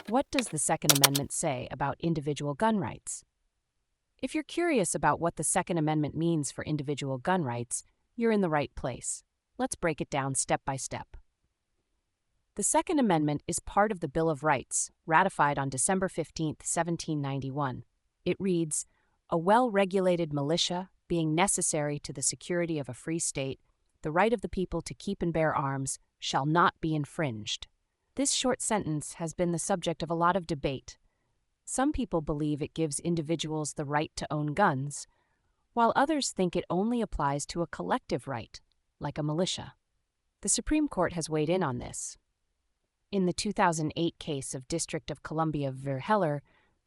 What does the Second Amendment say about individual gun rights? If you're curious about what the Second Amendment means for individual gun rights, you're in the right place. Let's break it down step by step. The Second Amendment is part of the Bill of Rights, ratified on December 15, 1791. It reads, "A well-regulated militia, being necessary to the security of a free state, the right of the people to keep and bear arms shall not be infringed." This short sentence has been the subject of a lot of debate. Some people believe it gives individuals the right to own guns, while others think it only applies to a collective right, like a militia. The Supreme Court has weighed in on this. In the 2008 case of District of Columbia v. Heller,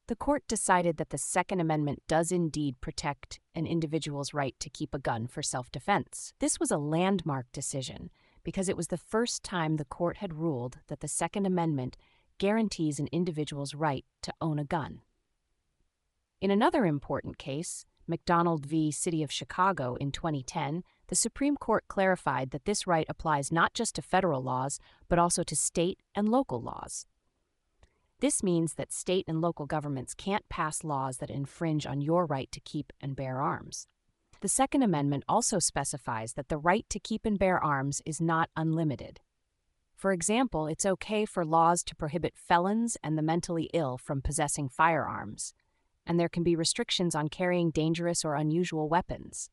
the court decided that the Second Amendment does indeed protect an individual's right to keep a gun for self-defense. This was a landmark decision because it was the first time the court had ruled that the Second Amendment guarantees an individual's right to own a gun. In another important case, McDonald v. City of Chicago in 2010, the Supreme Court clarified that this right applies not just to federal laws, but also to state and local laws. This means that state and local governments can't pass laws that infringe on your right to keep and bear arms. The Second Amendment also specifies that the right to keep and bear arms is not unlimited. For example, it's okay for laws to prohibit felons and the mentally ill from possessing firearms, and there can be restrictions on carrying dangerous or unusual weapons.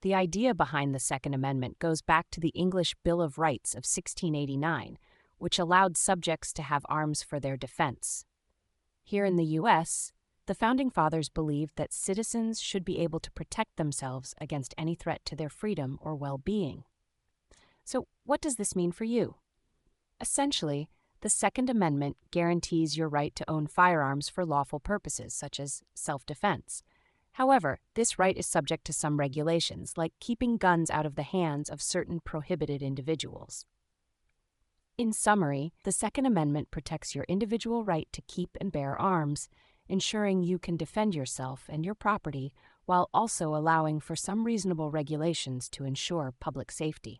The idea behind the Second Amendment goes back to the English Bill of Rights of 1689, which allowed subjects to have arms for their defense. Here in the U.S., the Founding Fathers believed that citizens should be able to protect themselves against any threat to their freedom or well-being. So, what does this mean for you? Essentially, the Second Amendment guarantees your right to own firearms for lawful purposes, such as self-defense. However, this right is subject to some regulations, like keeping guns out of the hands of certain prohibited individuals. In summary, the Second Amendment protects your individual right to keep and bear arms, ensuring you can defend yourself and your property while also allowing for some reasonable regulations to ensure public safety.